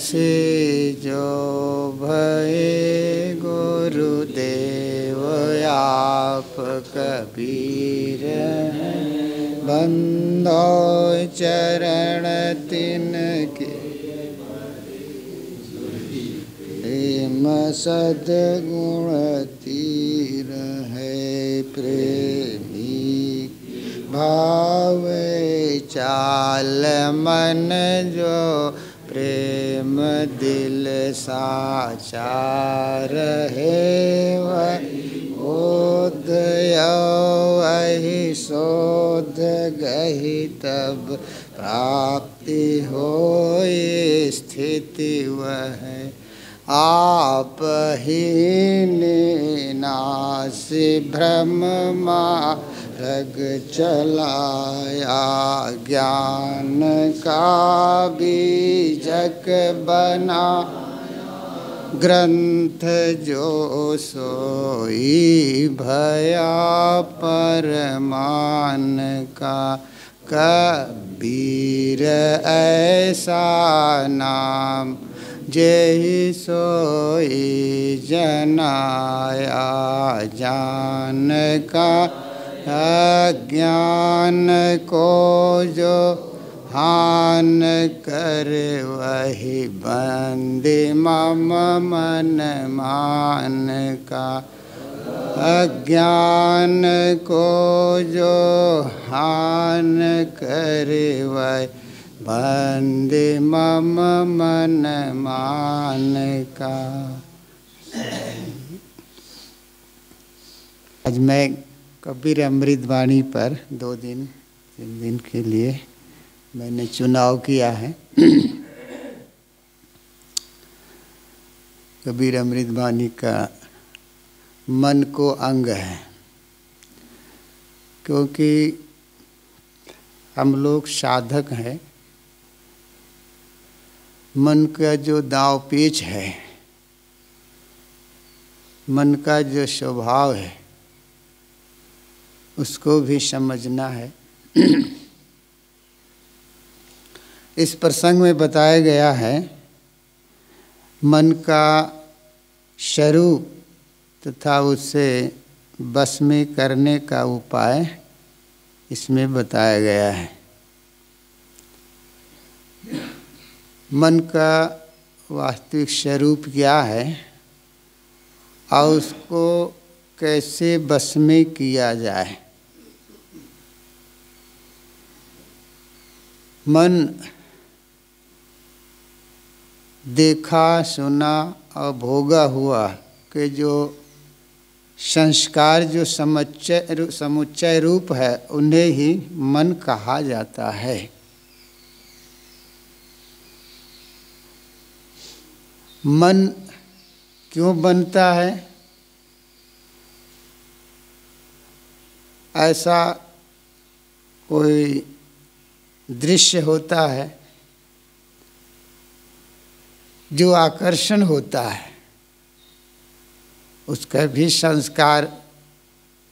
से जो भये गुरुदेव आप कबीर हैं, बंदो चरण तिनके प्रेम सद्गुण तीर है। प्रेमी भावे चाल मन जो प्रेम दिल साचार है। वही वही शोध गही तब प्राप्ति होई स्थिति वह आप ही नासि भ्रम मार्ग चलाया। ज्ञान का बीजक बना ग्रंथ जो सोई भया परमान का। कबीर ऐसा नाम जेहि सोई जनाया। जान का अज्ञान को जो हान कर वही बंदे मम मन मान का। अज्ञान को जो हान कर वही बंदे मम मन मान का। आज मैं कबीर अमृत वाणी पर 2-3 दिन के लिए मैंने चुनाव किया है। कबीर अमृत वाणी का मन को अंग है, क्योंकि हम लोग साधक हैं। मन का जो दांव पेच है, मन का जो स्वभाव है, उसको भी समझना है। इस प्रसंग में बताया गया है मन का स्वरूप तथा उसे बस में करने का उपाय इसमें बताया गया है। मन का वास्तविक स्वरूप क्या है और उसको कैसे बस में किया जाए। मन देखा सुना और भोगा हुआ के जो संस्कार जो समुच्चय रूप है, उन्हें ही मन कहा जाता है। मन क्यों बनता है? ऐसा कोई दृश्य होता है जो आकर्षण होता है, उसका भी संस्कार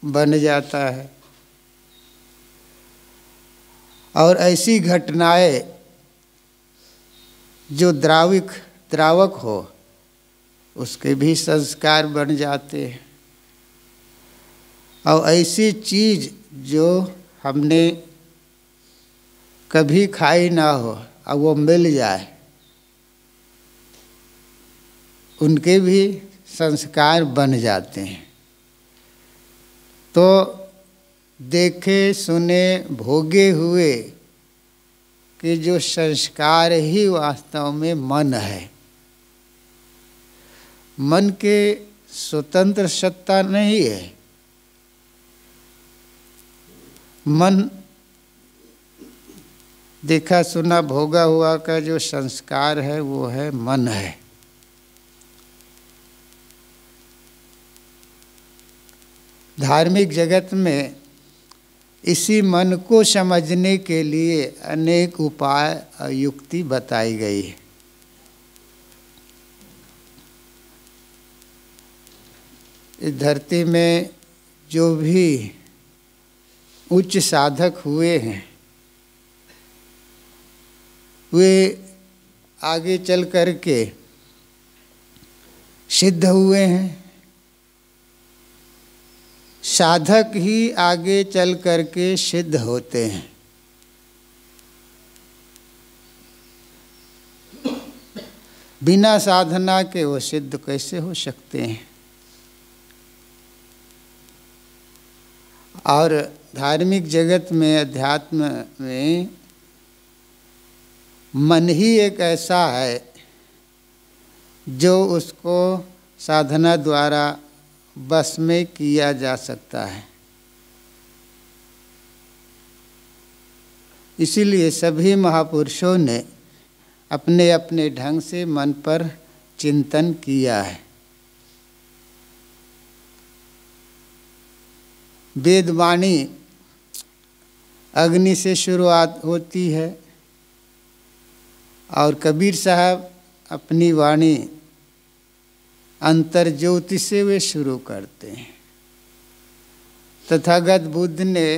बन जाता है। और ऐसी घटनाएं जो द्रावक हो, उसके भी संस्कार बन जाते हैं। और ऐसी चीज जो हमने कभी खाई ना हो और वो मिल जाए, उनके भी संस्कार बन जाते हैं। तो देखे सुने भोगे हुए कि जो संस्कार ही वास्तव में मन है। मन के स्वतंत्र सत्ता नहीं है। मन देखा सुना भोगा हुआ का जो संस्कार है वो है मन है। धार्मिक जगत में इसी मन को समझने के लिए अनेक उपाय और युक्ति बताई गई है। इस धरती में जो भी उच्च साधक हुए हैं, वे आगे चल कर के सिद्ध हुए हैं, साधक ही आगे चल कर के सिद्ध होते हैं। बिना साधना के वो सिद्ध कैसे हो सकते हैं। और धार्मिक जगत में, अध्यात्म में मन ही एक ऐसा है जो उसको साधना द्वारा बस में किया जा सकता है। इसीलिए सभी महापुरुषों ने अपने अपने ढंग से मन पर चिंतन किया है। वेदवाणी अग्नि से शुरुआत होती है और कबीर साहब अपनी वाणी अंतर ज्योति से वे शुरू करते हैं। तथागत बुद्ध ने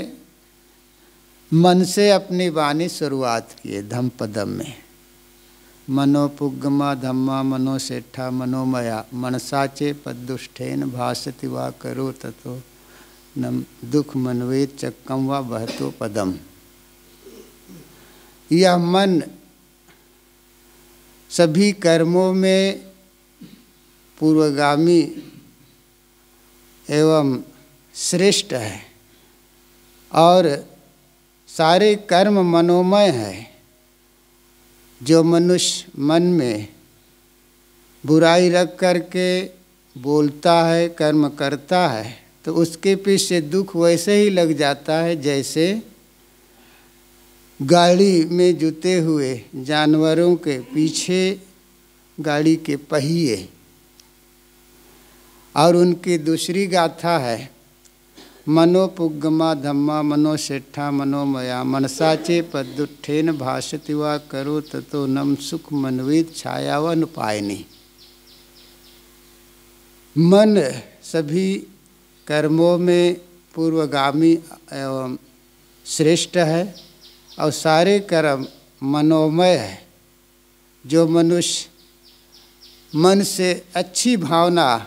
मन से अपनी वाणी शुरुआत की है धम्मपदम में। मनोपुग्गमा धम्मा मनोसेठा मनोमया मनसाचे पदुष्ठेन भासति वा करो ततो नम दुख मनवेत चक्कम वा बहतो पदम। यह मन सभी कर्मों में पूर्वगामी एवं श्रेष्ठ है और सारे कर्म मनोमय है। जो मनुष्य मन में बुराई रख करके बोलता है, कर्म करता है, तो उसके पीछे दुख वैसे ही लग जाता है जैसे गाड़ी में जुते हुए जानवरों के पीछे गाड़ी के पहिए। और उनकी दूसरी गाथा है मनोपुग्गमा धम्मा मनोसेठा मनोमया मनसाचे पदुत्थेन भासति वा करो ततो नम सुख मनवेद छायावन पायनी। मन सभी कर्मों में पूर्वगामी एवं श्रेष्ठ है और सारे कर्म मनोमय है। जो मनुष्य मन से अच्छी भावना,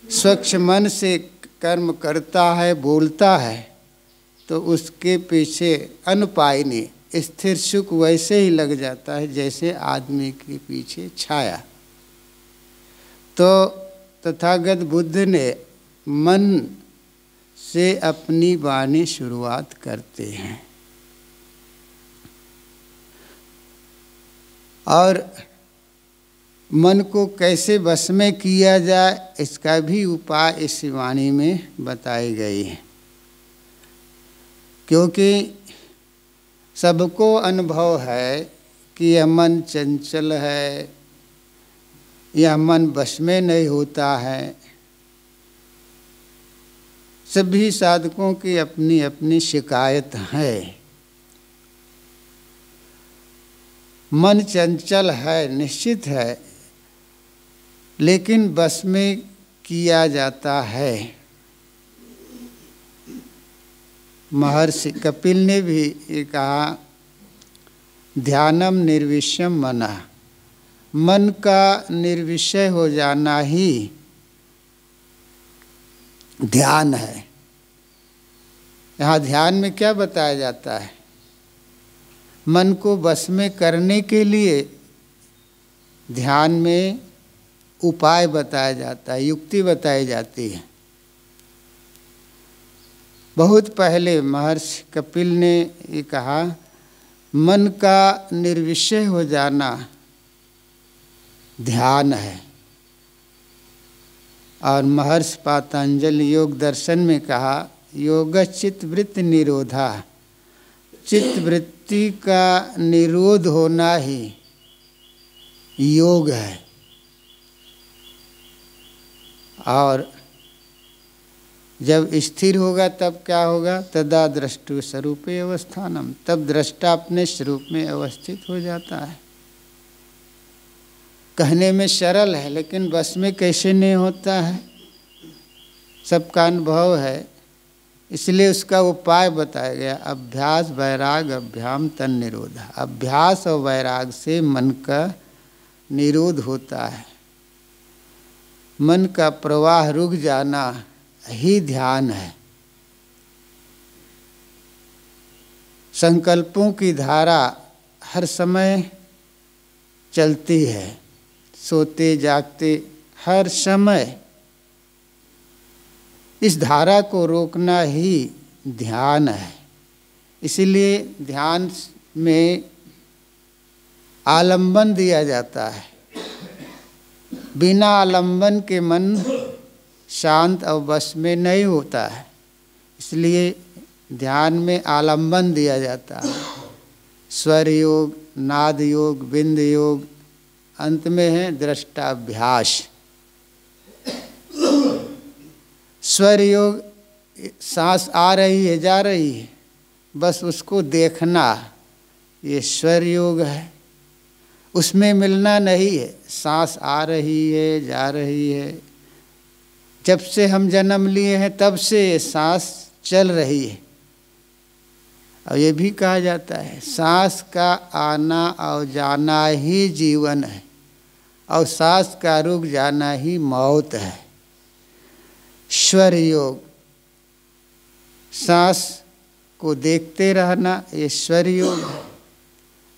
स्वच्छ मन से कर्म करता है, बोलता है, तो उसके पीछे अनपायनी स्थिर सुख वैसे ही लग जाता है जैसे आदमी के पीछे छाया। तो तथागत बुद्ध ने मन से अपनी वाणी शुरुआत करते हैं और मन को कैसे वश में किया जाए इसका भी उपाय इस वाणी में बताई गई है। क्योंकि सबको अनुभव है कि यह मन चंचल है, यह मन वश में नहीं होता है। सभी साधकों की अपनी अपनी शिकायत है। मन चंचल है, निश्चित है, लेकिन बस में किया जाता है। महर्षि कपिल ने भी ये कहा, ध्यानम निर्विषयम मना, मन का निर्विषय हो जाना ही ध्यान है। यहाँ ध्यान में क्या बताया जाता है? मन को बस में करने के लिए ध्यान में उपाय बताया जाता है, युक्ति बताई जाती है। बहुत पहले महर्षि कपिल ने ये कहा, मन का निर्विषय हो जाना ध्यान है। और महर्षि पातंजलि योग दर्शन में कहा, योग चित्तवृत्ति निरोधा, चित्तवृत्ति का निरोध होना ही योग है। और जब स्थिर होगा तब क्या होगा? तदा द्रष्टु स्वरूपे अवस्थानम, तब दृष्टा अपने स्वरूप में अवस्थित हो जाता है। कहने में सरल है लेकिन बस में कैसे नहीं होता है। सबका अनुभव है, इसलिए उसका उपाय बताया गया, अभ्यास वैराग अभ्याम तन निरोधा। अभ्यास और वैराग से मन का निरोध होता है, मन का प्रवाह रुक जाना ही ध्यान है। संकल्पों की धारा हर समय चलती है, सोते जागते हर समय। इस धारा को रोकना ही ध्यान है। इसीलिए ध्यान में आलंबन दिया जाता है। बिना आलंबन के मन शांत और बस में नहीं होता है, इसलिए ध्यान में आलंबन दिया जाता है। स्वर योग, नाद योग, बिंद योग, अंत में है दृष्टाभ्यास। स्वर योग, सांस आ रही है जा रही है, बस उसको देखना, ये स्वर योग है। उसमें मिलना नहीं है, सांस आ रही है जा रही है। जब से हम जन्म लिए हैं तब से ये सांस चल रही है। और ये भी कहा जाता है सांस का आना और जाना ही जीवन है, और सांस का रुक जाना ही मौत है। स्वर योग, सांस को देखते रहना, ये स्वर योग है।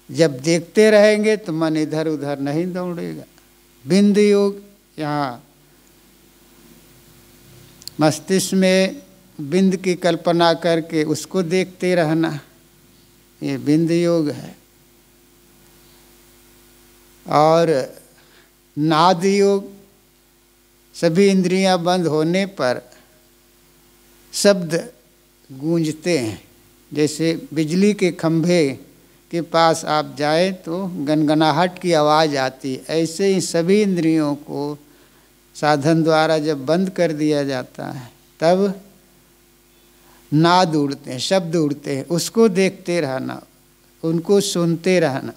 जब देखते रहेंगे तो मन इधर उधर नहीं दौड़ेगा। बिंद योग, यहाँ मस्तिष्क में बिंद की कल्पना करके उसको देखते रहना, ये बिंद योग है। और नाद योग, सभी इंद्रियां बंद होने पर शब्द गूंजते हैं। जैसे बिजली के खंभे के पास आप जाए तो गनगनाहट की आवाज़ आती है, ऐसे ही सभी इंद्रियों को साधन द्वारा जब बंद कर दिया जाता है तब नाद उड़ते हैं, शब्द उड़ते हैं। उसको देखते रहना, उनको सुनते रहना।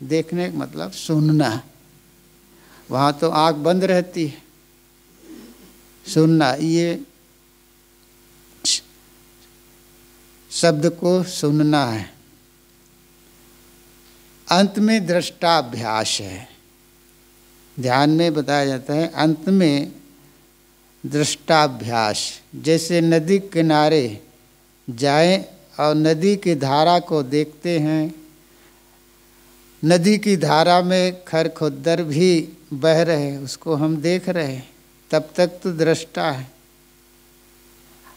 देखने का मतलब सुनना, वहाँ तो आँख बंद रहती है। सुनना, ये शब्द को सुनना है। अंत में दृष्टाभ्यास है। ध्यान में बताया जाता है अंत में दृष्टाभ्यास। जैसे नदी किनारे जाएं और नदी की धारा को देखते हैं, नदी की धारा में खरखुद्दर भी बह रहे, उसको हम देख रहे हैं, तब तक तो दृष्टा है।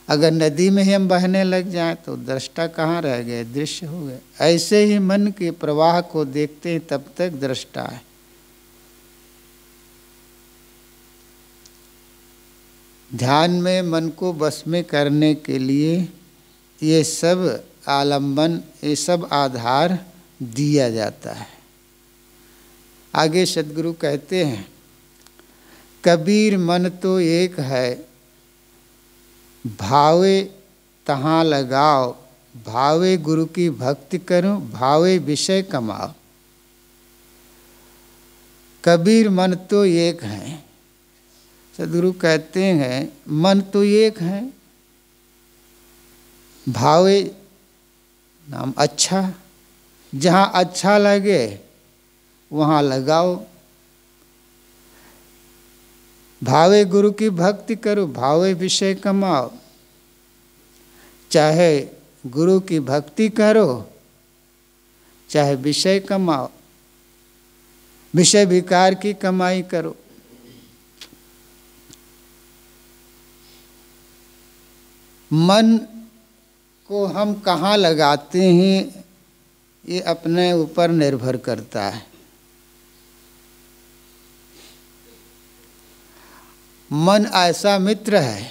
अगर नदी में ही हम बहने लग जाएं तो दृष्टा कहाँ रह गए, दृश्य हो गए। ऐसे ही मन के प्रवाह को देखते हैं तब तक दृष्टा है। ध्यान में मन को बस में करने के लिए ये सब आलंबन, ये सब आधार दिया जाता है। आगे सद्गुरु कहते हैं, कबीर मन तो एक है, भावे तहाँ लगाओ, भावे गुरु की भक्ति करो, भावे विषय कमाओ। कबीर मन तो एक है। सद्गुरु कहते हैं मन तो एक है, भावे नाम अच्छा, जहाँ अच्छा लगे वहाँ लगाओ। भावे गुरु की भक्ति करो, भावे विषय कमाओ। चाहे गुरु की भक्ति करो, चाहे विषय कमाओ, विषय विकार की कमाई करो। मन को हम कहाँ लगाते हैं ये अपने ऊपर निर्भर करता है। मन ऐसा मित्र है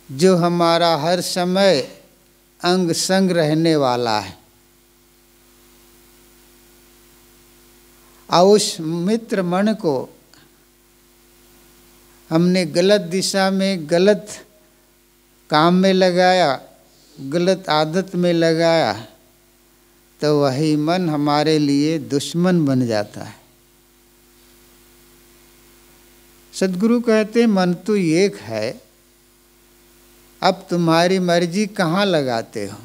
जो हमारा हर समय अंग संग रहने वाला है, और उस मित्र मन को हमने गलत दिशा में, गलत काम में लगाया, गलत आदत में लगाया, तो वही मन हमारे लिए दुश्मन बन जाता है। सद्गुरु कहते मन तो एक है, अब तुम्हारी मर्जी कहाँ लगाते हो।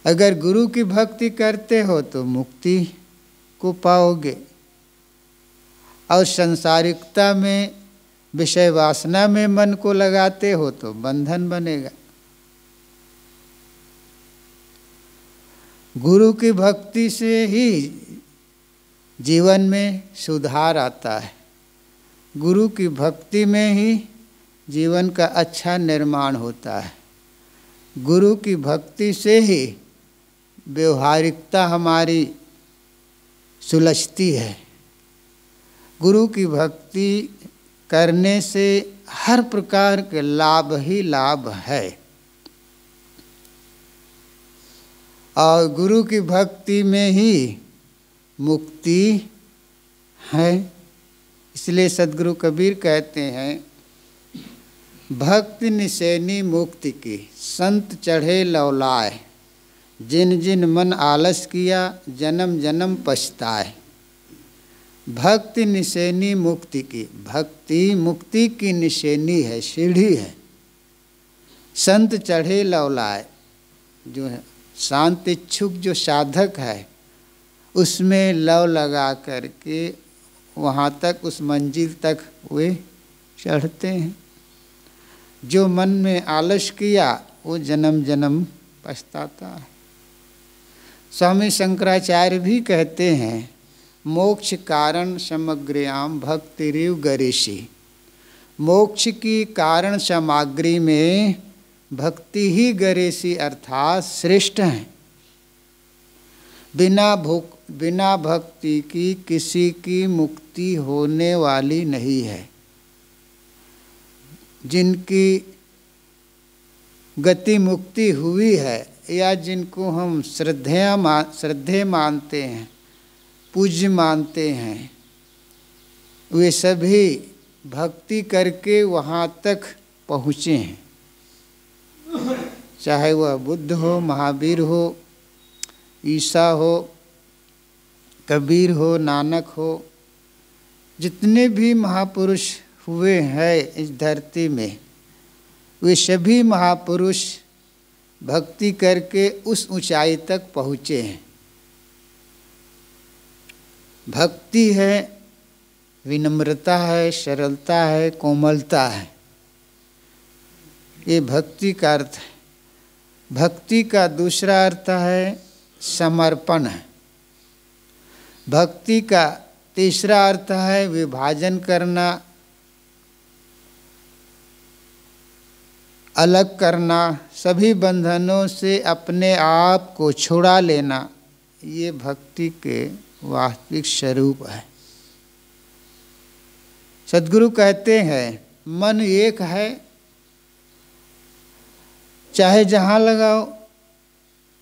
अगर गुरु की भक्ति करते हो तो मुक्ति को पाओगे, और संसारिकता में, विषय वासना में मन को लगाते हो तो बंधन बनेगा। गुरु की भक्ति से ही जीवन में सुधार आता है, गुरु की भक्ति में ही जीवन का अच्छा निर्माण होता है, गुरु की भक्ति से ही व्यवहारिकता हमारी सुलझती है। गुरु की भक्ति करने से हर प्रकार के लाभ ही लाभ है, और गुरु की भक्ति में ही मुक्ति है। इसलिए सद्गुरु कबीर कहते हैं, भक्ति निशैनी मुक्ति की, संत चढ़े लौलाए, जिन जिन मन आलस किया, जन्म जन्म पछताए। भक्ति निशैनी मुक्ति की, भक्ति मुक्ति की निशैनी है, सीढ़ी है। संत चढ़े लौलाए, जो है शांत इच्छुक जो साधक है, उसमें लव लगा करके वहाँ तक, उस मंजिल तक वे चढ़ते हैं। जो मन में आलस किया वो जन्म जन्म पछताता है। स्वामी शंकराचार्य भी कहते हैं, मोक्ष कारण समग्रयाम भक्तिरिव गरेशी। मोक्ष की कारण सामग्री में भक्ति ही गरेशी अर्थात श्रेष्ठ है। बिना भक्ति की किसी की मुक्ति होने वाली नहीं है। जिनकी गति मुक्ति हुई है, या जिनको हम श्रद्धेय मानते हैं, पूज्य मानते हैं, वे सभी भक्ति करके वहाँ तक पहुँचे हैं। चाहे वह बुद्ध हो, महावीर हो, ईसा हो, कबीर हो, नानक हो, जितने भी महापुरुष हुए हैं इस धरती में, वे सभी महापुरुष भक्ति करके उस ऊंचाई तक पहुँचे हैं। भक्ति है, विनम्रता है, सरलता है, कोमलता है, ये भक्ति का अर्थ है। भक्ति का दूसरा अर्थ है समर्पण है। भक्ति का तीसरा अर्थ है विभाजन करना, अलग करना, सभी बंधनों से अपने आप को छुड़ा लेना। ये भक्ति के वास्तविक स्वरूप है। सद्गुरु कहते हैं, मन एक है, चाहे जहाँ लगाओ।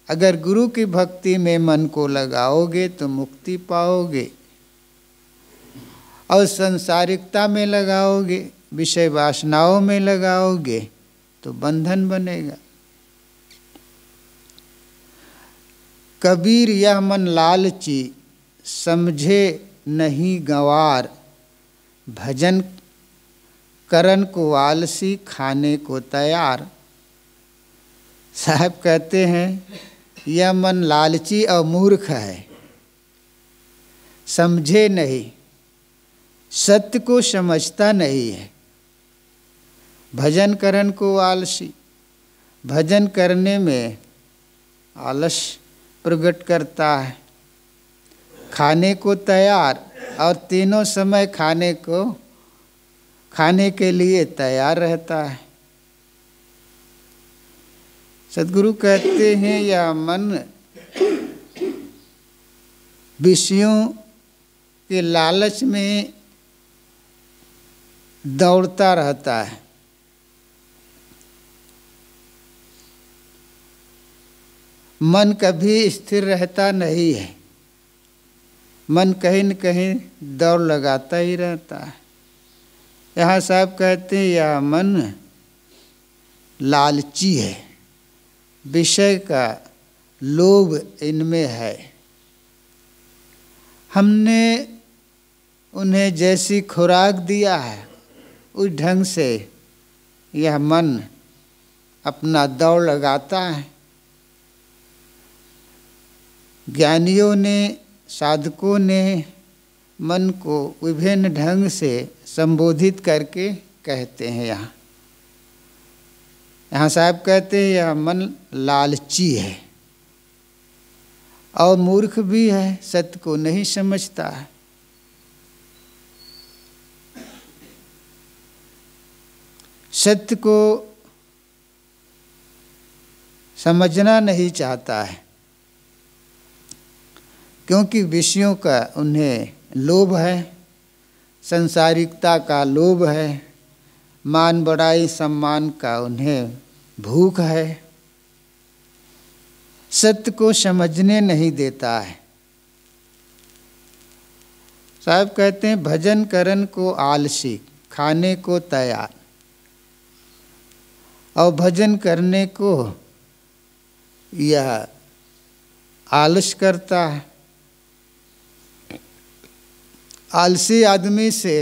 अगर गुरु की भक्ति में मन को लगाओगे तो मुक्ति पाओगे, और संसारिकता में लगाओगे, विषय वासनाओं में लगाओगे तो बंधन बनेगा। कबीर यह मन लालची, समझे नहीं गंवार, भजन करन को आलसी, खाने को तैयार। साहब कहते हैं, यह मन लालची और मूर्ख है, समझे नहीं, सत्य को समझता नहीं है। भजन करन को आलसी, भजन करने में आलस प्रकट करता है। खाने को तैयार, और तीनों समय खाने के लिए तैयार रहता है। सद्गुरु कहते हैं, यह मन विषयों के लालच में दौड़ता रहता है। मन कभी स्थिर रहता नहीं है, मन कहीं न कहीं दौड़ लगाता ही रहता है। यहाँ साहब कहते हैं, यह मन लालची है, विषय का लोभ इनमें है। हमने उन्हें जैसी खुराक दिया है उस ढंग से यह मन अपना दौड़ लगाता है। ज्ञानियों ने, साधकों ने मन को विभिन्न ढंग से संबोधित करके कहते हैं। यहाँ साहब कहते हैं यह मन लालची है और मूर्ख भी है, सत्य को नहीं समझता है। सत्य को समझना नहीं चाहता है, क्योंकि विषयों का उन्हें लोभ है, संसारिकता का लोभ है, मान बड़ाई सम्मान का उन्हें भूख है, सत्य को समझने नहीं देता है। साहब कहते हैं भजन करन को आलसी, खाने को तैयार, और भजन करने को यह आलस करता है। आलसी आदमी से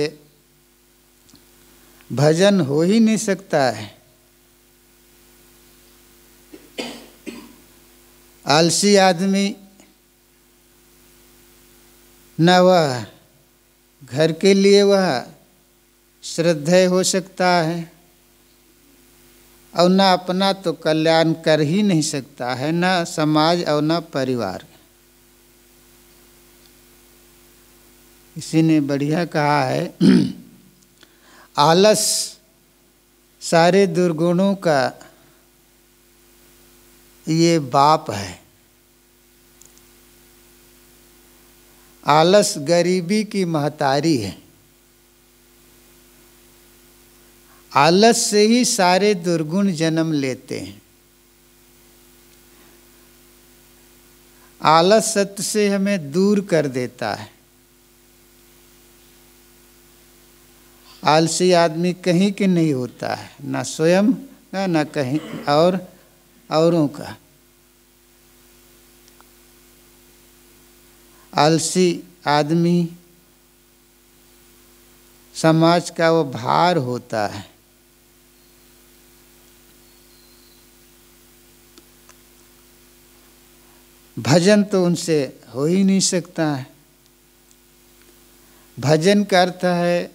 भजन हो ही नहीं सकता है। आलसी आदमी न वह घर के लिए वह श्रद्धेय हो सकता है और न अपना तो कल्याण कर ही नहीं सकता है, न समाज और न परिवार। किसी ने बढ़िया कहा है आलस सारे दुर्गुणों का ये बाप है। आलस गरीबी की महतारी है। आलस से ही सारे दुर्गुण जन्म लेते हैं। आलस सत्य से हमें दूर कर देता है। आलसी आदमी कहीं के नहीं होता है, ना स्वयं का ना कहीं औरों का। आलसी आदमी समाज का वो भार होता है। भजन तो उनसे हो ही नहीं सकता है। भजन का अर्थ है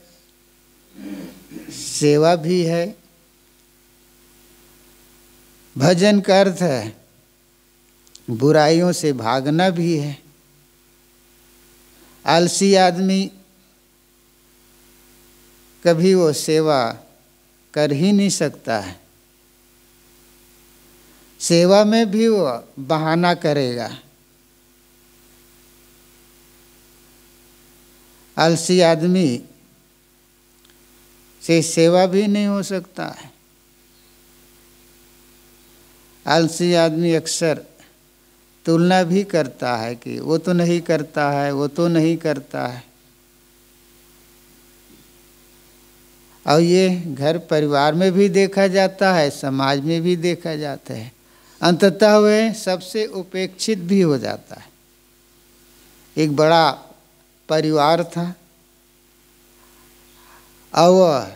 सेवा भी है। भजन का अर्थ है बुराइयों से भागना भी है। आलसी आदमी कभी वो सेवा कर ही नहीं सकता है। सेवा में भी वो बहाना करेगा। आलसी आदमी से सेवा भी नहीं हो सकता है। आलसी आदमी अक्सर तुलना भी करता है कि वो तो नहीं करता है, वो तो नहीं करता है। और ये घर परिवार में भी देखा जाता है, समाज में भी देखा जाता है। अंततः वह सबसे उपेक्षित भी हो जाता है। एक बड़ा परिवार था और वह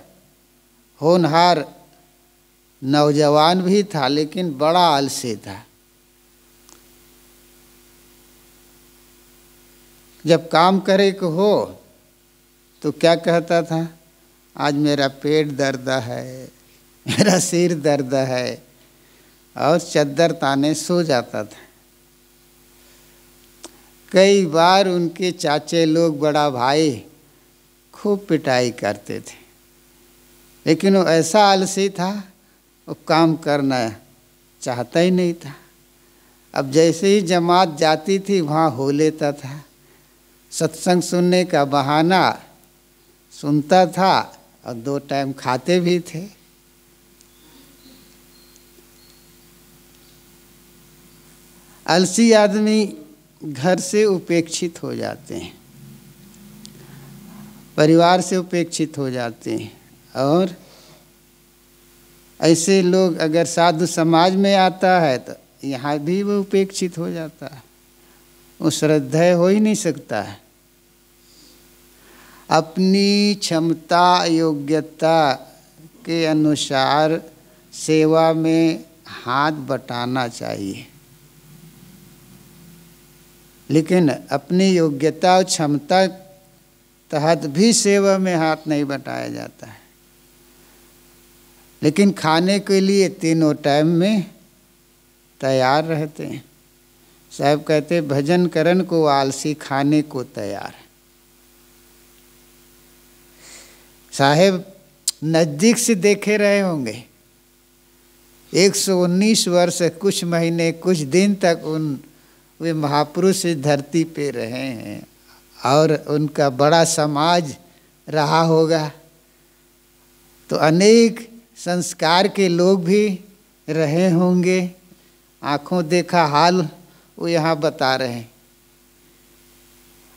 होनहार नौजवान भी था, लेकिन बड़ा आलसी था। जब काम करे को हो तो क्या कहता था, आज मेरा पेट दर्द है, मेरा सिर दर्द है, और चद्दर ताने सो जाता था। कई बार उनके चाचे लोग, बड़ा भाई खूब पिटाई करते थे, लेकिन वो ऐसा आलसी था, वो काम करना चाहता ही नहीं था। अब जैसे ही जमात जाती थी वहाँ हो लेता था। सत्संग सुनने का बहाना सुनता था और 2 टाइम खाते भी थे। आलसी आदमी घर से उपेक्षित हो जाते हैं, परिवार से उपेक्षित हो जाते हैं। और ऐसे लोग अगर साधु समाज में आता है तो यहाँ भी वो उपेक्षित हो जाता है। वो श्रद्धेय हो ही नहीं सकता है। अपनी क्षमता योग्यता के अनुसार सेवा में हाथ बटाना चाहिए, लेकिन अपनी योग्यता और क्षमता तहत भी सेवा में हाथ नहीं बटाया जाता है। लेकिन खाने के लिए तीनों टाइम में तैयार रहते हैं। साहब कहते भजन करन को आलसी, खाने को तैयार। साहेब नज़दीक से देखे रहे होंगे, 119 वर्ष कुछ महीने कुछ दिन तक वे महापुरुष इस धरती पे रहे हैं और उनका बड़ा समाज रहा होगा, तो अनेक संस्कार के लोग भी रहे होंगे। आँखों देखा हाल वो यहाँ बता रहे हैं।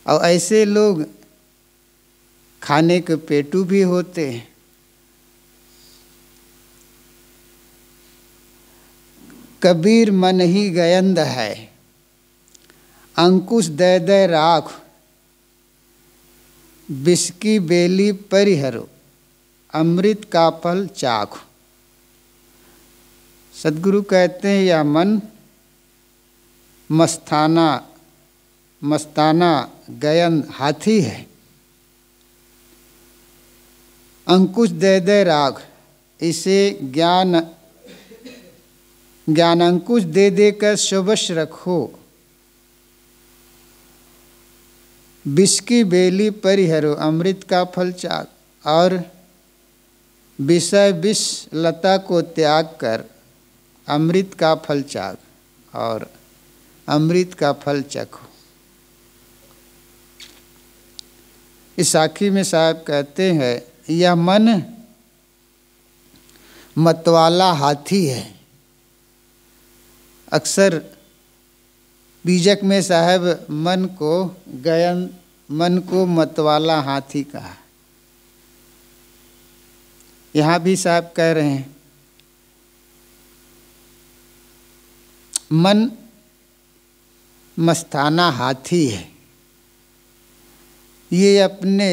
और ऐसे लोग खाने के पेटू भी होते हैं। कबीर मन ही गयंद है, अंकुश दे दे राख, विष की बेली परिहरो, अमृत का फल चाख। सद्गुरु कहते हैं यह मन मस्ताना गयन हाथी है, अंकुश दे दे राग, इसे ज्ञान अंकुश दे देकर शुभश रखो, विष की बेली परिहरो, अमृत का फल चाक। और विषय विष लता को त्याग कर अमृत का फल चाक और अमृत का फल चखो। इस साखी में साहब कहते हैं यह मन मतवाला हाथी है। अक्सर बीजक में साहब मन को मतवाला हाथी कहा। यहाँ भी साहब कह रहे हैं मन मस्ताना हाथी है, ये अपने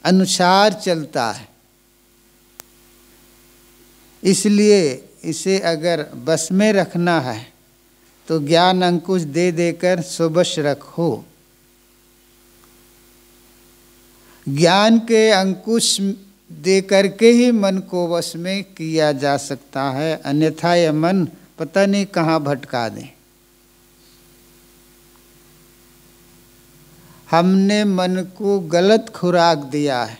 अनुसार चलता है, इसलिए इसे अगर बस में रखना है तो ज्ञान अंकुश दे देकर सुबश रखो। ज्ञान के अंकुश दे करके ही मन को वश में किया जा सकता है, अन्यथा यह मन पता नहीं कहाँ भटका दे। हमने मन को गलत खुराक दिया है,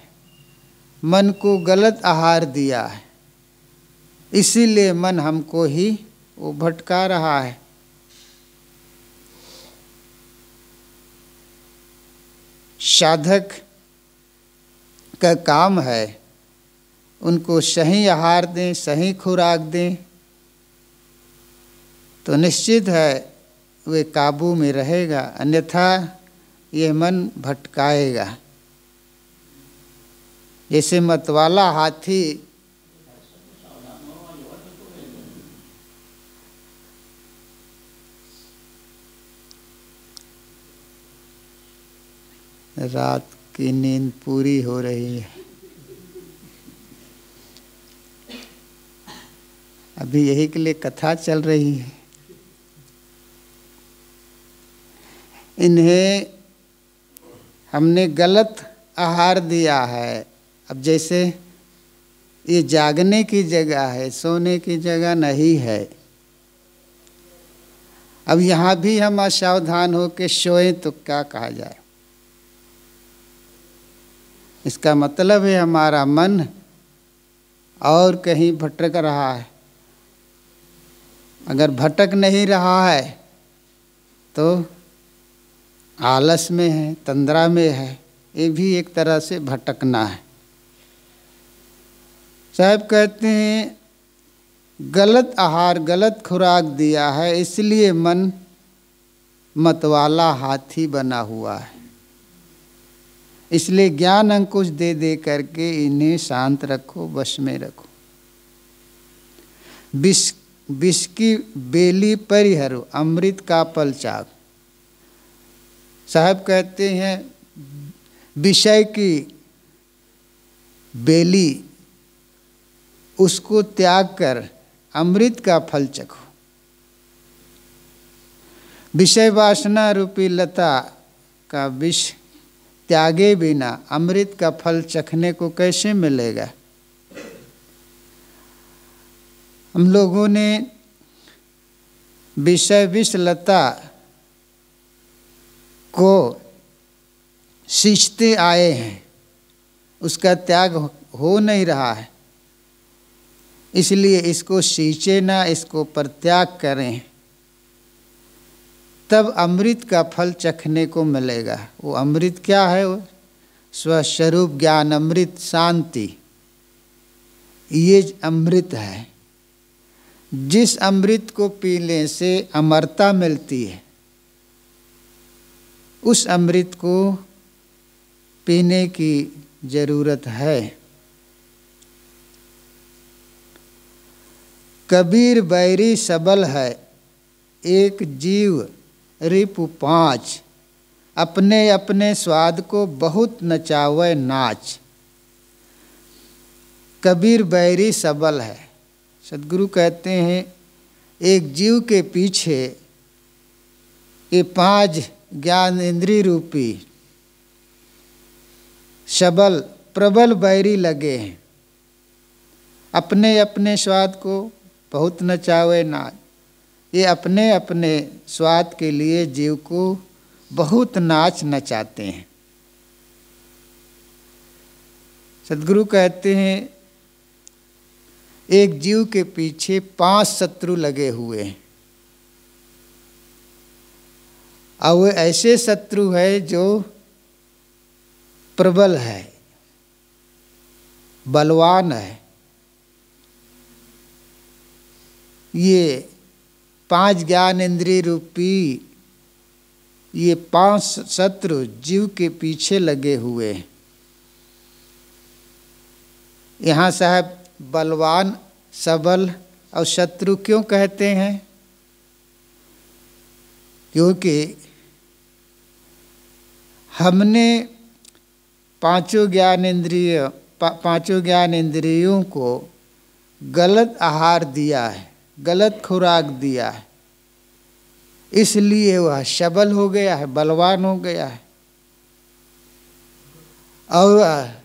मन को गलत आहार दिया है, इसीलिए मन हमको ही वो भटका रहा है। साधक का काम है उनको सही आहार दें, सही खुराक दें, तो निश्चित है वे काबू में रहेगा, अन्यथा यह मन भटकाएगा। जैसे मतवाला हाथी रात की नींद पूरी हो रही है। अभी यही के लिए कथा चल रही है। इन्हें हमने गलत आहार दिया है। अब जैसे ये जागने की जगह है, सोने की जगह नहीं है। अब यहाँ भी हम असावधान हो के सोए तो क्या कहा जाए। इसका मतलब है हमारा मन और कहीं भटक रहा है। अगर भटक नहीं रहा है तो आलस में है, तंद्रा में है, ये भी एक तरह से भटकना है। साहब कहते हैं गलत आहार, गलत खुराक दिया है, इसलिए मन मतवाला हाथी बना हुआ है। इसलिए ज्ञान अंकुश दे दे करके इन्हें शांत रखो, वश में रखो। विष की बेली परिहरो, अमृत का फल चाख। साहब कहते हैं विषय की बेली उसको त्याग कर अमृत का फल चखो। विषय वासना रूपी लता का विष त्यागे बिना अमृत का फल चखने को कैसे मिलेगा। हम लोगों ने विषय विष लता को सींचते आए हैं, उसका त्याग हो नहीं रहा है, इसलिए इसको सींचे ना, इसको परित्याग करें, तब अमृत का फल चखने को मिलेगा। वो अमृत क्या है? वो स्वस्वरूप ज्ञान अमृत शांति, ये अमृत है। जिस अमृत को पीने से अमरता मिलती है, उस अमृत को पीने की जरूरत है। कबीर बैरी सबल है, एक जीव रिपु पाँच, अपने अपने स्वाद को बहुत नचावे नाच। कबीर बैरी सबल है। सद्गुरु कहते हैं एक जीव के पीछे ये 5 ज्ञान इंद्रिय रूपी सबल प्रबल बैरी लगे हैं। अपने अपने स्वाद को बहुत नचावे नाच, ये अपने अपने स्वाद के लिए जीव को बहुत नाच नचाते हैं। सद्गुरु कहते हैं एक जीव के पीछे 5 शत्रु लगे हुए हैं, और वो ऐसे शत्रु है जो प्रबल है, बलवान है। ये 5 ज्ञान इंद्रिय रूपी ये 5 शत्रु जीव के पीछे लगे हुए हैं। यहाँ साहब बलवान, सबल और शत्रु क्यों कहते हैं? क्योंकि हमने पांचों ज्ञान इंद्रियों को गलत आहार दिया है, गलत खुराक दिया है, इसलिए वह सबल हो गया है, बलवान हो गया है। और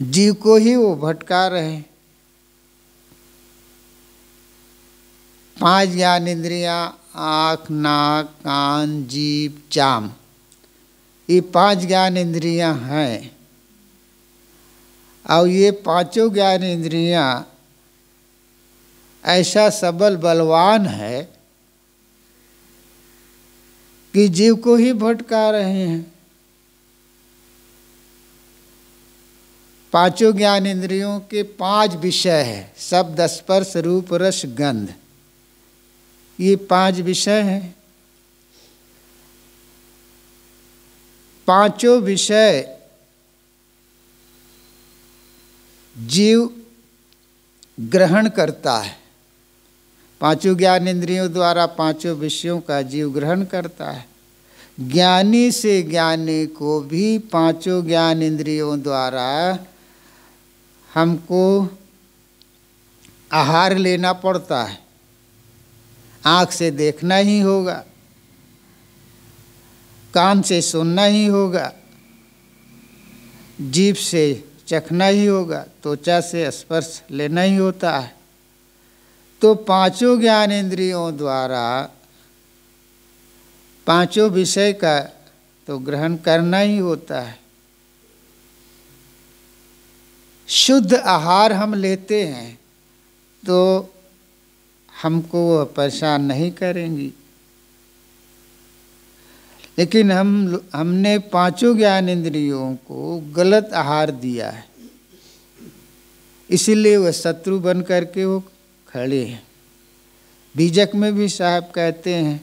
जीव को ही वो भटका रहे हैं। 5 ज्ञान इंद्रियां, आँख, नाक, कान, जीभ, चाम, ये 5 ज्ञान इंद्रियां हैं। और ये 5 ज्ञान इंद्रियां ऐसा सबल बलवान है कि जीव को ही भटका रहे हैं। 5 ज्ञान इंद्रियों के 5 विषय है, शब्द, स्पर्श, रूप, रस, गंध, ये 5 विषय हैं। 5 विषय जीव ग्रहण करता है। 5 ज्ञान इंद्रियों द्वारा 5 विषयों का जीव ग्रहण करता है। ज्ञानी से ज्ञानी को भी 5 ज्ञान इंद्रियों द्वारा हमको आहार लेना पड़ता है। आँख से देखना ही होगा, कान से सुनना ही होगा, जीभ से चखना ही होगा, त्वचा से स्पर्श लेना ही होता है। तो 5 ज्ञान इंद्रियों द्वारा 5 विषय का तो ग्रहण करना ही होता है। शुद्ध आहार हम लेते हैं तो हमको वह परेशान नहीं करेंगी, लेकिन हमने 5 ज्ञान इंद्रियों को गलत आहार दिया है, इसीलिए वह शत्रु बन करके वो खड़े हैं। बीजक में भी साहब कहते हैं,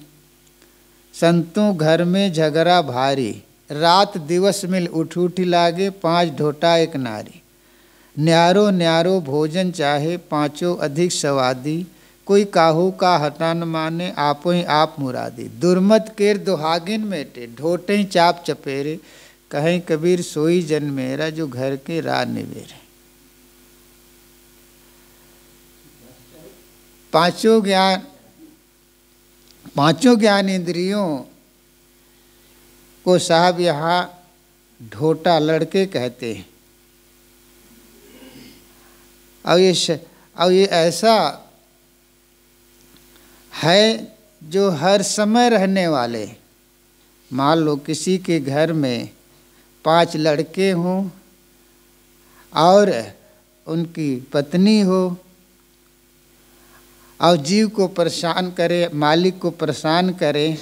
संतों घर में झगड़ा भारी, रात दिवस मिल उठ उठ लागे, 5 ढोटा एक नारी। न्यारो न्यारो भोजन चाहे, 5 अधिक स्वादी, कोई काहू का हटा न माने, आपो ही आप मुरादी। दुर्मत केर दुहागिन मेटे, ढोटे ही चाप चपेरे, कहीं कबीर सोई जन मेरा, जो घर के राह निवेरे। पांचों ज्ञान इंद्रियों को साहब यहाँ ढोटा लड़के कहते हैं। और ये ऐसा है जो हर समय रहने वाले। मान लो किसी के घर में 5 लड़के हों और उनकी पत्नी हो, और जीव को परेशान करे, मालिक को परेशान करे,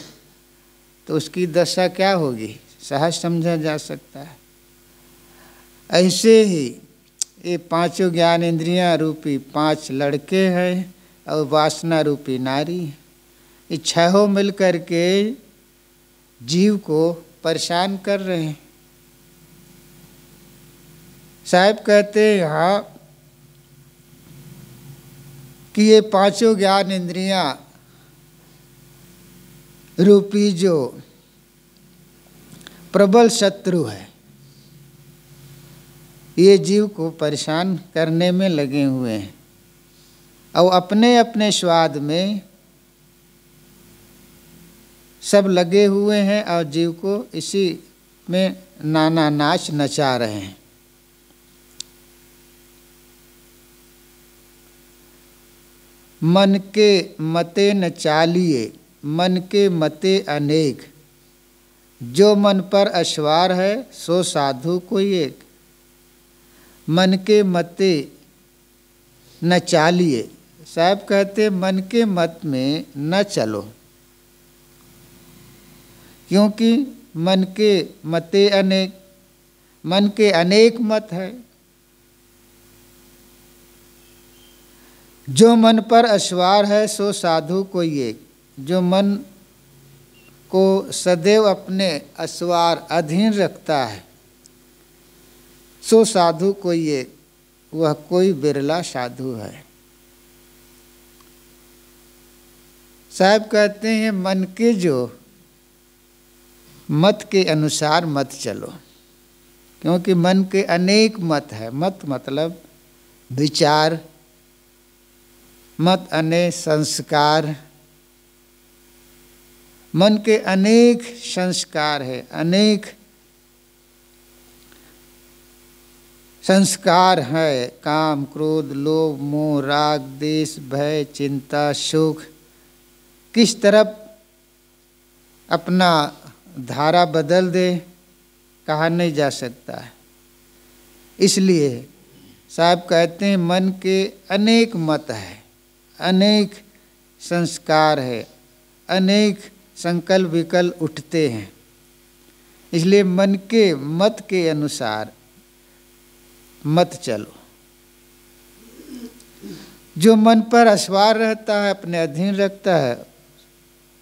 तो उसकी दशा क्या होगी, सहज समझा जा सकता है। ऐसे ही ये पांचों ज्ञान इंद्रियां रूपी 5 लड़के हैं और वासना रूपी नारी, ये 6 मिल कर के जीव को परेशान कर रहे हैं। साहब कहते हैं यहाँ कि ये पांचों ज्ञान इंद्रियां रूपी जो प्रबल शत्रु है, ये जीव को परेशान करने में लगे हुए हैं और अपने अपने स्वाद में सब लगे हुए हैं और जीव को इसी में नाना नाच नचा रहे हैं। मन के मते न चालिए, मन के मते अनेक, जो मन पर अश्वार है सो साधु कोई एक। मन के मते न चालिए, साहब कहते मन के मत में न चलो, क्योंकि मन के मते अनेक, मन के अनेक मत है। जो मन पर अश्वार है सो साधु कोई एक, जो मन को सदैव अपने अश्वार अधीन रखता है, सो साधु कोई एक, वह कोई बिरला साधु है। साहब कहते हैं मन के जो मत के अनुसार मत चलो, क्योंकि मन के अनेक मत है। मत मतलब विचार, मत अने संस्कार, मन के अनेक संस्कार है, अनेक संस्कार है। काम, क्रोध, लोभ, मोह, राग, द्वेष, भय, चिंता, सुख, किस तरफ अपना धारा बदल दे कहा नहीं जा सकता है। इसलिए साहब कहते हैं मन के अनेक मत है, अनेक संस्कार है, अनेक संकल्प विकल्प उठते हैं। इसलिए मन के मत के अनुसार मत चलो। जो मन पर अश्वार रहता है, अपने अधीन रखता है,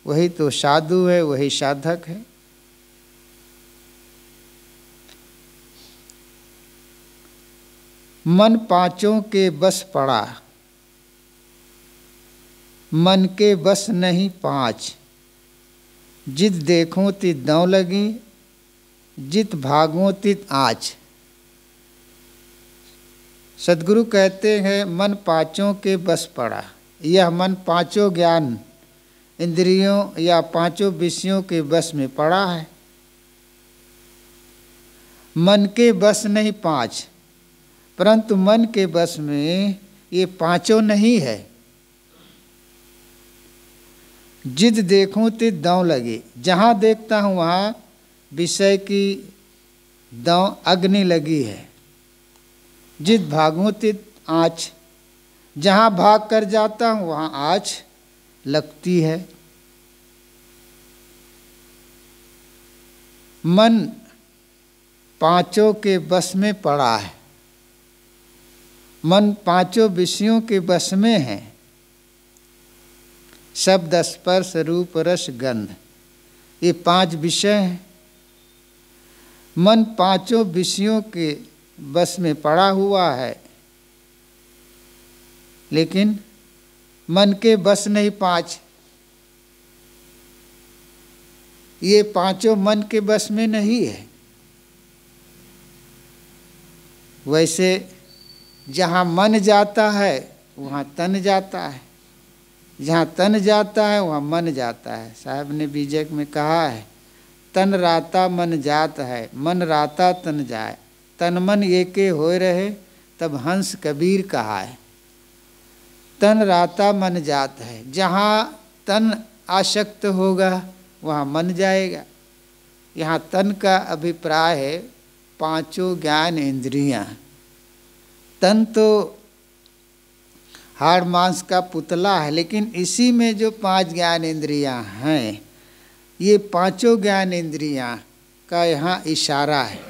वही तो साधु है, वही साधक है। मन पांचों के बस पड़ा, मन के बस नहीं 5, जित देखूं तित दांव लगी, जित भागूं तित आँच। सद्गुरु कहते हैं मन पांचों के बस पड़ा। यह मन पांचों ज्ञान इंद्रियों या पांचों विषयों के बस में पड़ा है। मन के बस नहीं 5, परंतु मन के बस में ये पांचों नहीं है। जिद देखूं तित दांव लगी, जहाँ देखता हूँ वहाँ विषय की दांव अग्नि लगी है। जिद भागूं तित आँच, जहाँ भाग कर जाता हूँ वहाँ आँच लगती है। मन पांचों के बस में पड़ा है, मन पांचों विषयों के बस में है। शब्द, स्पर्श, रूप, रस, गंध, ये 5 विषय हैं। मन पांचों विषयों के बस में पड़ा हुआ है, लेकिन मन के बस नहीं पांच, ये पांचों मन के बस में नहीं है। वैसे जहाँ मन जाता है वहाँ तन जाता है, जहाँ तन जाता है वहाँ मन जाता है। साहब ने बीजक में कहा है, तन राता मन जात है, मन राता तन जाए, तन मन एके होए रहे, तब हंस कबीर कहा है। तन राता मन जात है, जहाँ तन आसक्त होगा वहाँ मन जाएगा। यहाँ तन का अभिप्राय है पांचों ज्ञान इंद्रियां। तन तो हाड़ मांस का पुतला है, लेकिन इसी में जो पांच ज्ञान इंद्रियां हैं, ये पांचों ज्ञान इंद्रियां का यहाँ इशारा है।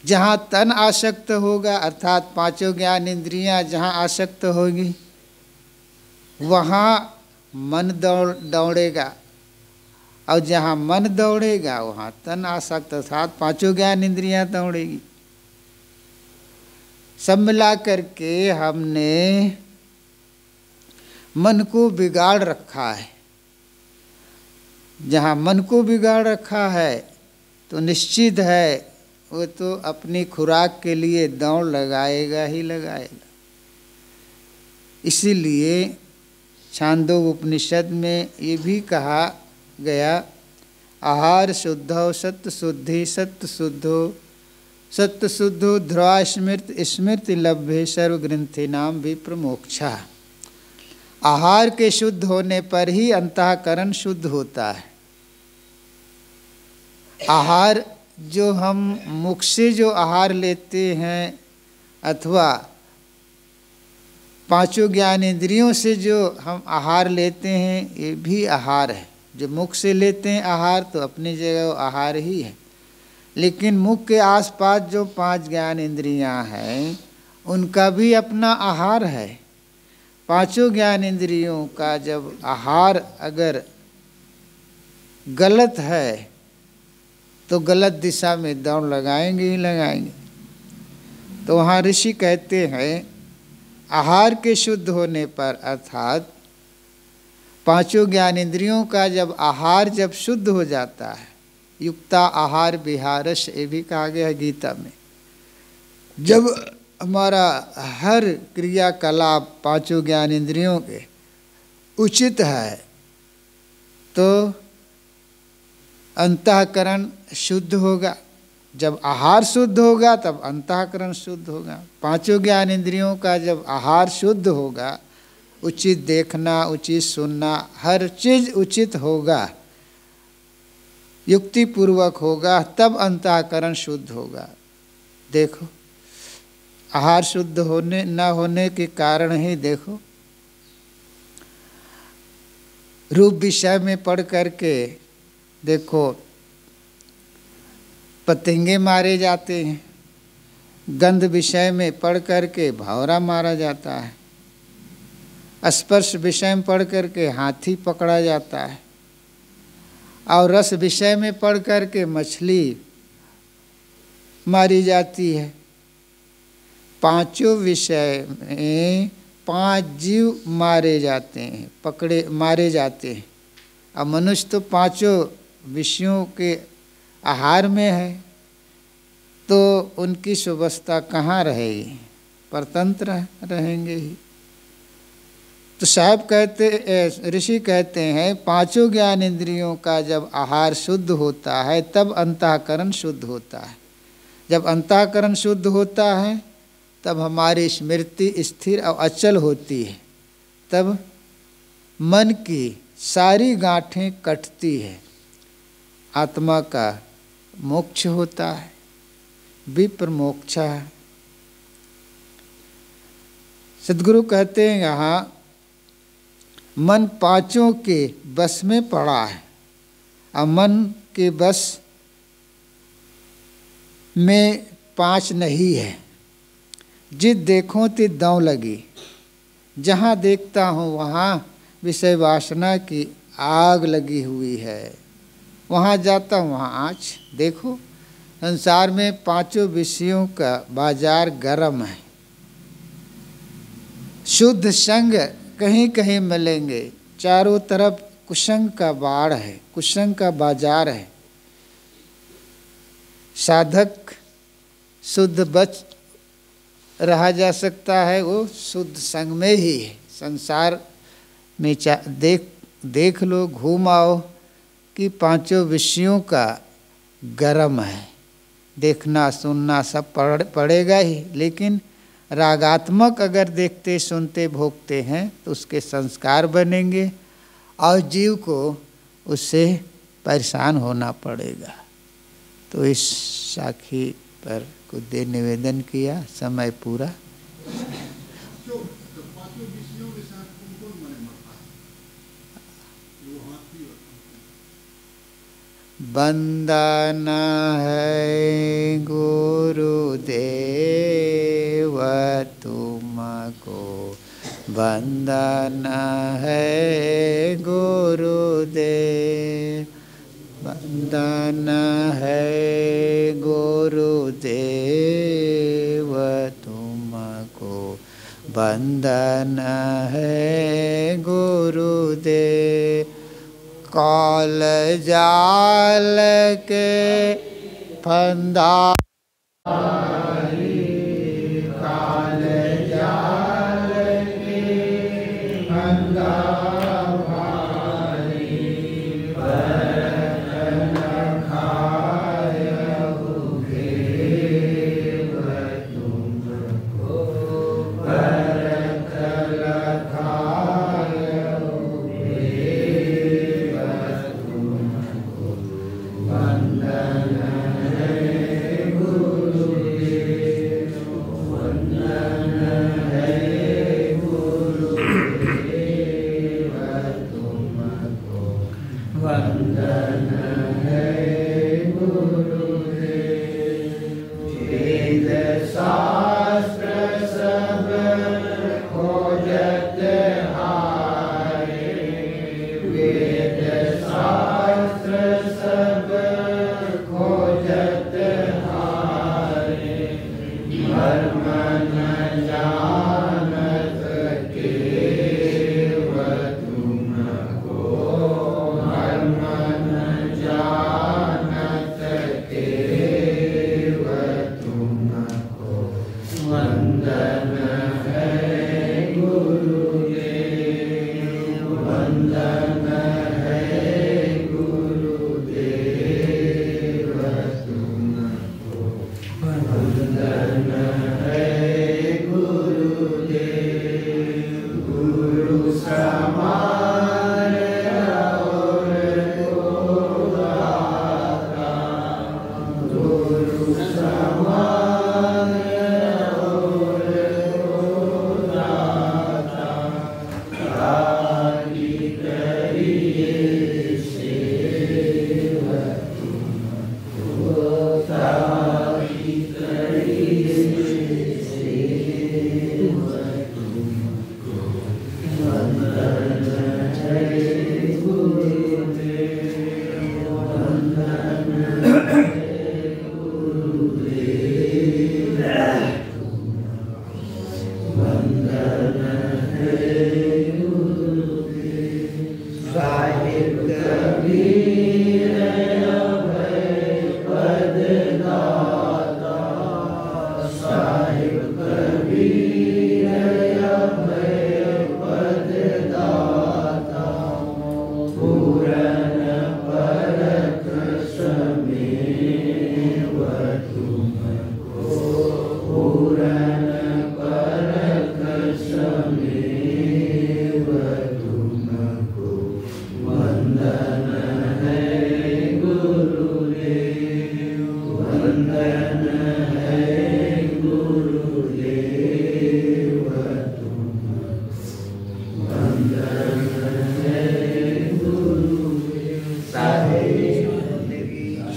जहाँ तन आसक्त होगा अर्थात पांचों ज्ञान इंद्रियां जहाँ आसक्त होगी वहाँ मन दौड़ेगा, और जहाँ मन दौड़ेगा वहाँ तन आसक्त अर्थात पांचों ज्ञान इंद्रियां दौड़ेगी। सब मिला करके हमने मन को बिगाड़ रखा है। जहाँ मन को बिगाड़ रखा है तो निश्चित है वो तो अपनी खुराक के लिए दौड़ लगाएगा ही लगाएगा। इसीलिए छांदोग्य उपनिषद में ये भी कहा गया, आहार शुद्धो सत्य शुद्धि सत्य शुद्धो सत्य शुद्धो ध्रुवा स्मृति लभ्ये सर्वग्रंथि नाम भी प्रमोक्षा। आहार के शुद्ध होने पर ही अंतःकरण शुद्ध होता है। आहार जो हम मुख से जो आहार लेते हैं अथवा पांचों ज्ञान इंद्रियों से जो हम आहार लेते हैं ये भी आहार है। जो मुख से लेते हैं आहार तो अपनी जगह आहार ही है, लेकिन मुख के आसपास जो पांच ज्ञान इंद्रियां हैं उनका भी अपना आहार है। पांचों ज्ञान इंद्रियों का जब आहार अगर गलत है तो गलत दिशा में दौड़ लगाएंगे ही लगाएंगे। तो वहाँ ऋषि कहते हैं आहार के शुद्ध होने पर अर्थात पांचों ज्ञान इंद्रियों का जब आहार जब शुद्ध हो जाता है, युक्ता आहार विहारश, ये भी कहा गया है गीता में। जब हमारा हर क्रियाकलाप पांचों ज्ञान इंद्रियों के उचित है तो अंतःकरण शुद्ध होगा। जब आहार शुद्ध होगा तब अंतःकरण शुद्ध होगा। पांचों ज्ञान इंद्रियों का जब आहार शुद्ध होगा, उचित देखना, उचित सुनना, हर चीज उचित होगा, युक्ति पूर्वक होगा, तब अंतःकरण शुद्ध होगा। देखो आहार शुद्ध होने न होने के कारण ही देखो रूप विषय में पढ़ करके देखो पतंगे मारे जाते हैं, गंध विषय में पढ़ करके भंवरा मारा जाता है, स्पर्श विषय में पढ़ करके हाथी पकड़ा जाता है, और रस विषय में पढ़ करके मछली मारी जाती है। पांचों विषय में पांच जीव मारे जाते हैं, मारे जाते हैं, और मनुष्य तो पांचों विषयों के आहार में है, तो उनकी सुवस्था कहाँ रहेगी, परतंत्र रहेंगे ही। तो साहब कहते, ऋषि कहते हैं पांचों ज्ञान इंद्रियों का जब आहार शुद्ध होता है तब अंतःकरण शुद्ध होता है। जब अंतःकरण शुद्ध होता है तब हमारी स्मृति स्थिर और अचल होती है, तब मन की सारी गांठें कटती है, आत्मा का मोक्ष होता है, विप्र मोक्ष है। सद्गुरु कहते हैं यहाँ मन पांचों के बस में पड़ा है, और मन के बस में पांच नहीं है। जित देखो तित दांव लगी, जहाँ देखता हूँ वहाँ विषय वासना की आग लगी हुई है, वहाँ जाता हूँ वहाँ आँच। देखो संसार में पांचों विषयों का बाजार गर्म है। शुद्ध संग कहीं कहीं मिलेंगे। चारों तरफ कुसंग का बाढ़ है, कुसंग का बाजार है। साधक शुद्ध बच रहा जा सकता है वो शुद्ध संग में ही है। संसार में देख लो, घूम आओ कि पांचों विषयों का गरम है। देखना सुनना सब पड़ेगा ही, लेकिन रागात्मक अगर देखते सुनते भोगते हैं तो उसके संस्कार बनेंगे और जीव को उससे परेशान होना पड़ेगा। तो इस साखी पर कुछ देर निवेदन किया, समय पूरा। वंदन है गुरुदेव तुमको, वंदन है गुरुदेव, वंदन है गुरुदेव तुमको, वंदन है गुरुदेव। काल जाल के फंदा, काल जाल के फंदा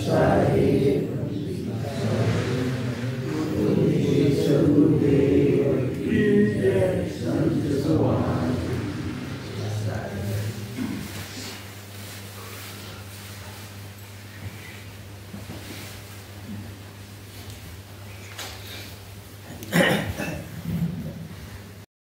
Shahi